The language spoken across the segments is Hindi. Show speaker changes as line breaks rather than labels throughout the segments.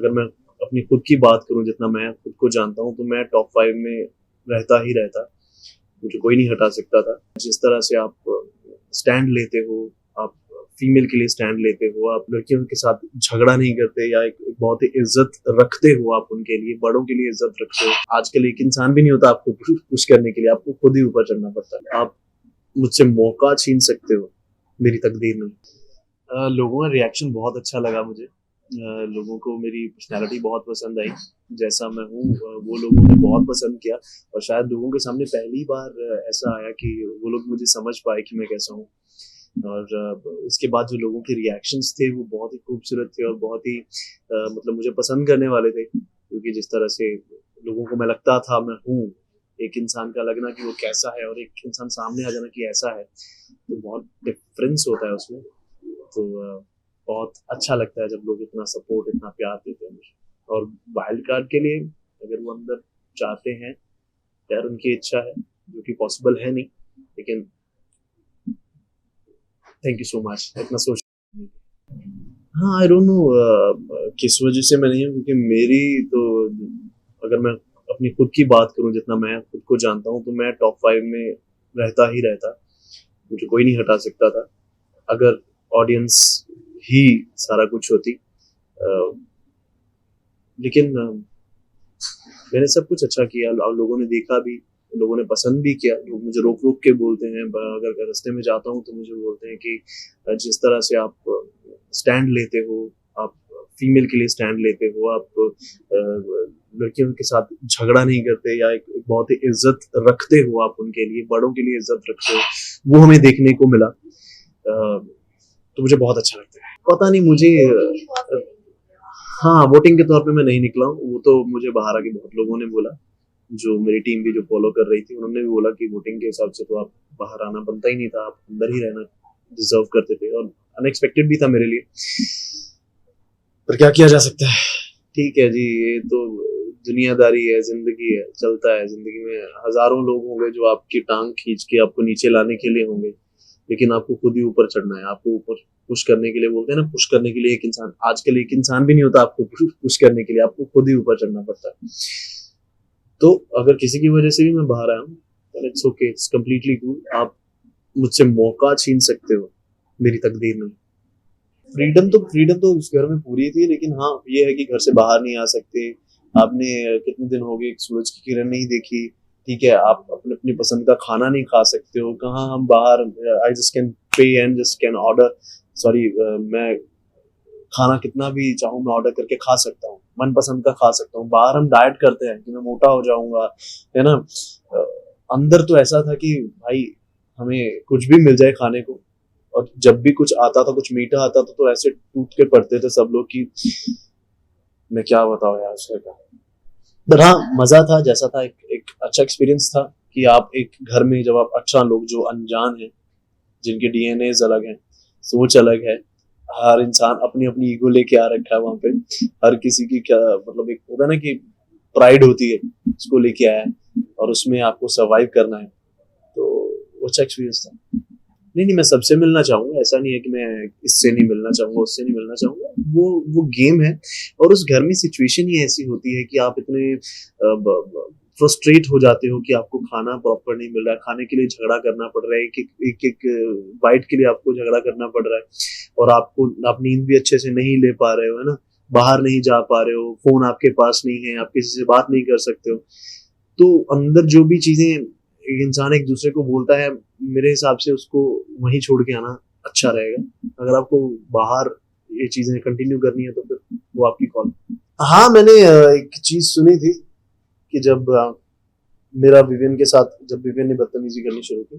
अगर मैं अपनी खुद की बात करूं, जितना मैं खुद को जानता हूं, तो मैं टॉप 5 में रहता ही रहता। मुझे कोई नहीं हटा सकता था। जिस तरह से आप स्टैंड लेते हो, आप फीमेल के लिए स्टैंड लेते हो, आप लड़कियों के साथ झगड़ा नहीं करते, या एक बहुत ही इज्जत रखते हो, आप उनके लिए, बड़ों के लिए इज्जत रखते हो। आजकल एक इंसान भी नहीं होता आपको पुश करने के लिए, आपको खुद ही ऊपर चढ़ना पड़ता है। आप मुझसे मौका छीन सकते हो, मेरी तकदीर में। लोगों का रिएक्शन बहुत अच्छा लगा मुझे। लोगों को मेरी पर्सनैलिटी बहुत पसंद आई, जैसा मैं हूँ वो लोगों ने बहुत पसंद किया। और शायद लोगों के सामने पहली बार ऐसा आया कि वो लोग मुझे समझ पाए कि मैं कैसा हूँ। और उसके बाद जो लोगों के रिएक्शंस थे वो बहुत ही खूबसूरत थे, और बहुत ही मतलब मुझे पसंद करने वाले थे, क्योंकि जिस तरह से लोगों को मैं लगता था मैं हूँ, एक इंसान का लगना कि वो कैसा है, और एक इंसान सामने आ जाना कि ऐसा है, तो बहुत डिफरेंस होता है उसमें। तो बहुत अच्छा लगता है जब लोग इतना सपोर्ट, इतना प्यार देते हैं मुझे। और वाइल्ड कार्ड के लिए अगर वो अंदर चाहते हैं, यार उनकी इच्छा है, जो कि पॉसिबल है नहीं, लेकिन थैंक यू सो मच इतना सोच। हाँ, आई डोंट नो किस वजह से मैं नहीं हूँ, क्योंकि मेरी तो, अगर मैं अपनी खुद की बात करूँ, जितना मैं खुद को जानता हूँ, तो मैं टॉप 5 में रहता ही रहता। मुझे कोई नहीं हटा सकता था। अगर ऑडियंस ही सारा कुछ होती, लेकिन मैंने सब कुछ अच्छा किया, और लोगों ने देखा भी, लोगों ने पसंद भी किया। लोग मुझे रोक रोक के बोलते हैं, अगर रास्ते में जाता हूँ तो मुझे बोलते हैं कि जिस तरह से आप स्टैंड लेते हो, आप फीमेल के लिए स्टैंड लेते हो, आप लड़कियों के साथ झगड़ा नहीं करते, या एक बहुत ही इज्जत रखते हो, आप उनके लिए, बड़ों के लिए इज्जत रखते हो, वो हमें देखने को मिला। तो मुझे बहुत अच्छा लगता है। पता नहीं मुझे हाँ, वोटिंग के तौर पे मैं नहीं निकला हूँ, वो तो मुझे बाहर आके बहुत लोगों ने बोला। जो मेरी टीम भी जो फॉलो कर रही थी, उन्होंने भी बोला कि वोटिंग के हिसाब से तो आप बाहर आना बनता ही नहीं था, आप अंदर ही रहना डिजर्व करते थे। और अनएक्सपेक्टेड भी था मेरे लिए, पर क्या किया जा सकता है। ठीक है जी, ये तो दुनियादारी है, जिंदगी है, चलता है। जिंदगी में हजारों लोग होंगे जो आपकी टांग खींच के आपको नीचे लाने के लिए होंगे, लेकिन आपको खुद ही ऊपर चढ़ना है। आपको ऊपर पुश करने के लिए, बोलते हैं ना, पुश करने के लिए एक इंसान, आजकल एक इंसान भी नहीं होता आपको पुश करने के लिए, आपको खुद ही ऊपर चढ़ना पड़ता है। तो अगर किसी की वजह से भी मैं बाहर आया हूँ, it's okay, it's completely cool. आप मुझसे मौका छीन सकते हो, मेरी तकदीर में। फ्रीडम तो उस घर में पूरी थी, लेकिन हाँ, ये है कि घर से बाहर नहीं आ सकते। आपने कितने दिन हो गए सूरज की किरण नहीं देखी, ठीक है, आप अपने अपनी पसंद का खाना नहीं खा सकते हो। कहाँ हम बाहर, I just can pay and just can order, sorry, मैं खाना कितना भी चाहूँ मैं ऑर्डर करके खा सकता हूँ, मनपसंद का खा सकता हूँ। बाहर हम डाइट करते हैं कि मैं मोटा हो जाऊंगा, है ना। अंदर तो ऐसा था कि भाई हमें कुछ भी मिल जाए खाने को, और जब भी कुछ आता था, कुछ मीठा आता था, तो ऐसे टूट के पड़ते थे सब लोग कि मैं क्या बताऊं यार उसका क्या। पर हाँ, मजा था, जैसा था, एक अच्छा एक्सपीरियंस था कि आप एक घर में जब आप 18 लोग जो अनजान हैं, जिनके डीएनए अलग हैं, सोच अलग है, हर इंसान अपनी अपनी ईगो लेके आ रखा है वहां पे। हर किसी की क्या मतलब, एक होता है ना कि प्राइड होती है, उसको लेके आया है, और उसमें आपको सर्वाइव करना है। तो वो अच्छा एक्सपीरियंस था। नहीं नहीं, मैं सबसे मिलना चाहूंगा। ऐसा नहीं है कि मैं इससे नहीं मिलना चाहूंगा, उससे नहीं मिलना चाहूंगा। वो गेम है, और उस घर में सिचुएशन ही ऐसी होती है कि आप इतने फ्रस्ट्रेट हो जाते हो कि आपको खाना प्रॉपर नहीं मिल रहा है, खाने के लिए झगड़ा करना पड़ रहा है, एक बाइट के लिए आपको झगड़ा करना पड़ रहा है, और आप नींद भी अच्छे से नहीं ले पा रहे हो, है ना, बाहर नहीं जा पा रहे हो, फोन आपके पास नहीं है, आप किसी से बात नहीं कर सकते हो। तो अंदर जो भी चीजें एक इंसान एक दूसरे को बोलता है, मेरे हिसाब से उसको वहीं छोड़ के आना अच्छा रहेगा। अगर आपको बाहर ये चीजें कंटिन्यू करनी है, तो फिर वो आपकी कॉल। हाँ, मैंने एक चीज सुनी थी कि जब मेरा विवियन के साथ, जब विवियन ने बदतमीजी करनी शुरू की,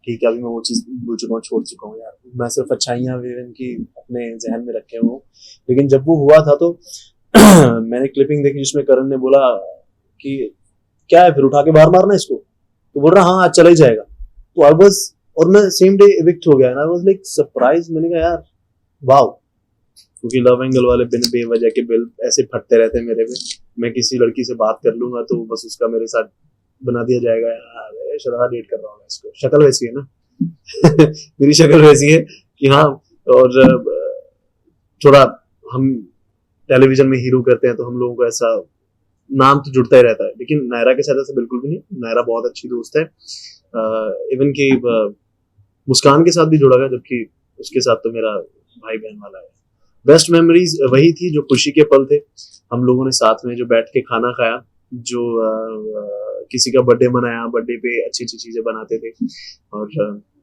ठीक है, अभी मैं वो चीज भूल चुका हूँ, छोड़ चुका हूँ यार। मैं सिर्फ अच्छाइयाँ विवियन की अपने जहन में रखे हूँ। लेकिन जब वो हुआ था तो मैंने क्लिपिंग देखी जिसमें करण ने बोला कि क्या है, फिर उठा के बाहर मारना इसको, तो बोल रहा हाँ आज चला ही जाएगा। तो आई वाज, और मैं सेम डे इविक्ट हो गया, आई वाज लाइक सरप्राइज। मैंने कहा यार वाओ, क्योंकि लव एंगल वाले बिन बेवजह के बिल ऐसे फटते रहते हैं मेरे पे। मैं किसी लड़की से बात कर लूंगा तो बस उसका मेरे साथ बना दिया जाएगा, यार शराब डेट कर रहा हूँ मैं इसको, शक्ल वैसी है ना मेरी शक्ल वैसी है कि हाँ। और थोड़ा हम टेलीविजन में हीरो करते हैं तो हम लोगों को ऐसा नाम तो जुड़ता ही रहता है, लेकिन नायरा के साथ ऐसा बिल्कुल भी नहीं। नायरा बहुत अच्छी दोस्त है, इवन कि मुस्कान के साथ भी जुड़ा है, जबकि उसके साथ तो मेरा भाई बहन वाला है। बेस्ट मेमोरीज वही थी जो खुशी के पल थे, हम लोगों ने साथ में जो बैठ के खाना खाया, जो किसी का बर्थडे मनाया, बर्थडे पे अच्छी अच्छी चीजें बनाते थे और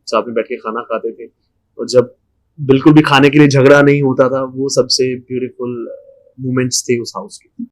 साथ में बैठ के खाना खाते थे, और जब बिल्कुल भी खाने के लिए झगड़ा नहीं होता था, वो सबसे ब्यूटीफुल मोमेंट्स थे उस हाउस के।